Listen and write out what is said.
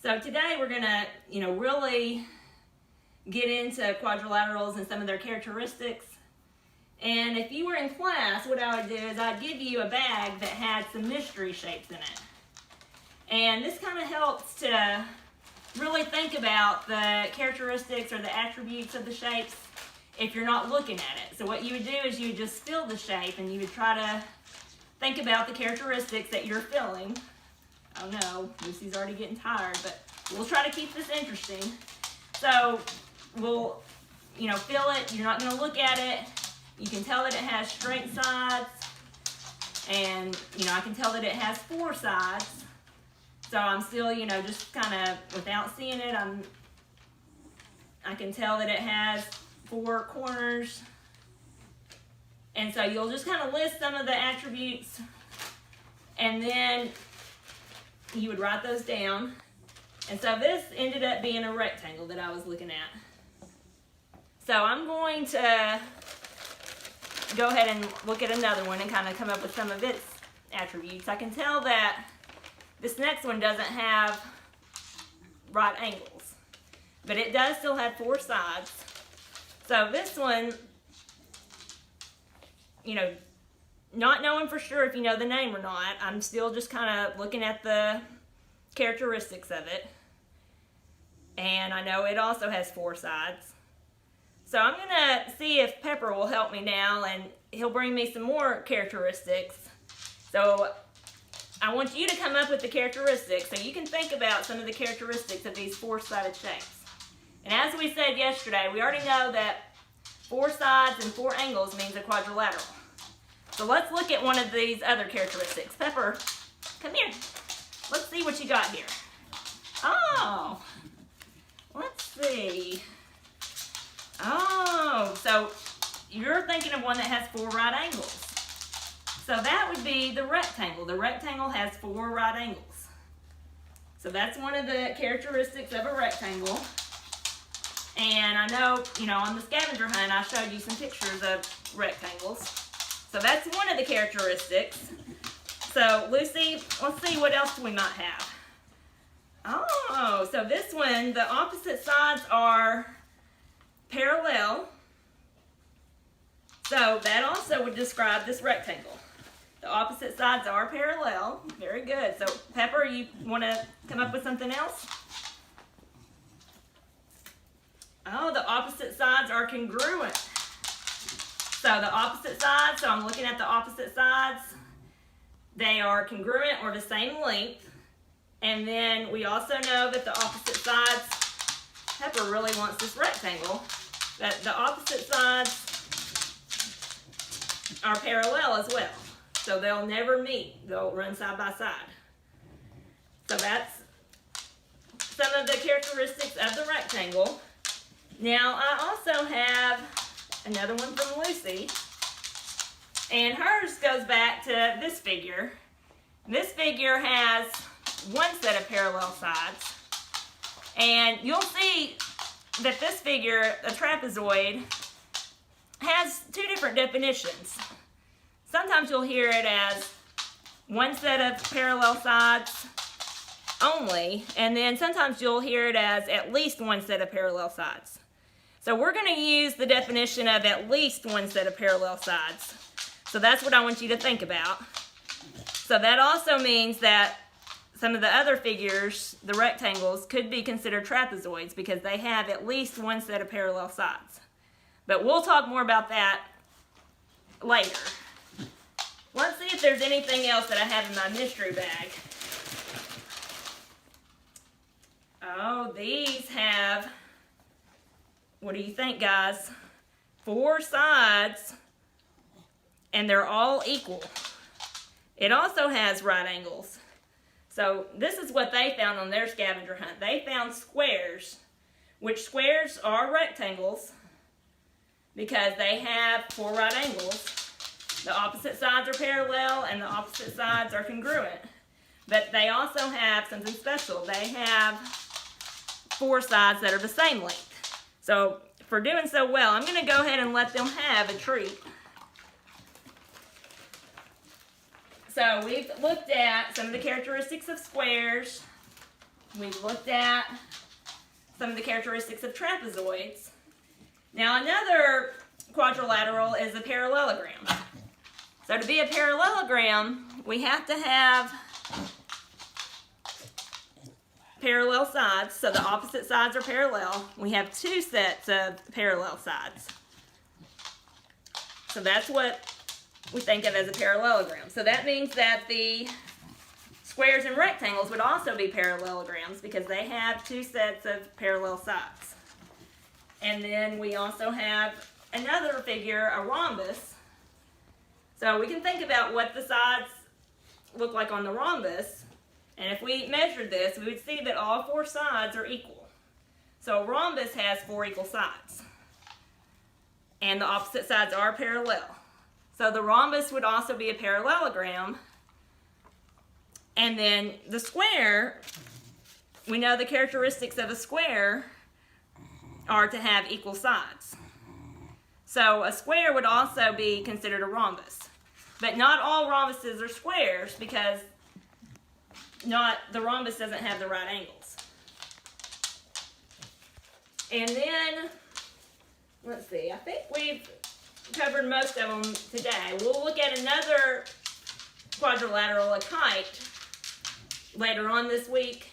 So today we're gonna, really get into quadrilaterals and some of their characteristics. And if you were in class, what I would do is I'd give you a bag that had some mystery shapes in it. And this kind of helps to really think about the characteristics or the attributes of the shapes if you're not looking at it. So what you would do is you would just fill the shape and you would try to think about the characteristics that you're filling. Oh no, Lucy's already getting tired, but we'll try to keep this interesting. So we'll, fill it. You're not going to look at it. You can tell that it has straight sides, and I can tell that it has 4 sides. So I'm still, just kind of without seeing it, I can tell that it has 4 corners. And so you'll just kind of list some of the attributes, and then you would write those down. And so this ended up being a rectangle that I was looking at. So I'm going to go ahead and look at another one and kind of come up with some of its attributes. I can tell that this next one doesn't have right angles, but it does still have 4 sides. So this one, not knowing for sure if you know the name or not, I'm still just kind of looking at the characteristics of it. And I know it also has 4 sides. So I'm going to see if Pepper will help me now, and he'll bring me some more characteristics. So I want you to come up with the characteristics so you can think about some of the characteristics of these 4-sided shapes. And as we said yesterday, we already know that 4 sides and 4 angles means a quadrilateral. So let's look at one of these other characteristics. Pepper, come here. Let's see what you got here. Oh, let's see. Oh, so you're thinking of one that has 4 right angles. So that would be the rectangle. The rectangle has 4 right angles. So that's one of the characteristics of a rectangle. And I know, on the scavenger hunt, I showed you some pictures of rectangles. So that's one of the characteristics. So Lucy, let's see what else we might have. Oh, so this one, the opposite sides are parallel. So that also would describe this rectangle. The opposite sides are parallel. Very good. So Pepper, you want to come up with something else? Oh, the opposite sides are congruent. So the opposite sides, so I'm looking at the opposite sides. They are congruent or the same length. And then we also know that the opposite sides, Pepper really wants this rectangle, that the opposite sides are parallel as well. So they'll never meet. They'll run side by side. So that's some of the characteristics of the rectangle. Now I also have another one from Lucy. And hers goes back to this figure. This figure has 1 set of parallel sides. And you'll see that this figure, a trapezoid, has 2 different definitions. Sometimes you'll hear it as 1 set of parallel sides only, and then sometimes you'll hear it as at least 1 set of parallel sides. So we're going to use the definition of at least 1 set of parallel sides. So that's what I want you to think about. So that also means that some of the other figures, the rectangles, could be considered trapezoids because they have at least 1 set of parallel sides. But we'll talk more about that later. Let's see if there's anything else that I have in my mystery bag. Oh, these have, what do you think, guys? 4 sides, and they're all equal. It also has right angles. So this is what they found on their scavenger hunt. They found squares, which squares are rectangles because they have 4 right angles. The opposite sides are parallel and the opposite sides are congruent. But they also have something special. They have 4 sides that are the same length. So for doing so well, I'm going to go ahead and let them have a treat. So we've looked at some of the characteristics of squares. We've looked at some of the characteristics of trapezoids. Now another quadrilateral is a parallelogram. So to be a parallelogram, we have to have parallel sides, so the opposite sides are parallel. We have two sets of parallel sides. So that's what we think of as a parallelogram. So that means that the squares and rectangles would also be parallelograms because they have two sets of parallel sides. And then we also have another figure, a rhombus. So we can think about what the sides look like on the rhombus. And if we measured this, we would see that all four sides are equal. So a rhombus has four equal sides. And the opposite sides are parallel. So the rhombus would also be a parallelogram. And then the square, we know the characteristics of a square are to have equal sides. So a square would also be considered a rhombus. But not all rhombuses are squares because the rhombus doesn't have the right angles. And then, let's see, I think we've covered most of them today. We'll look at another quadrilateral, a kite, later on this week.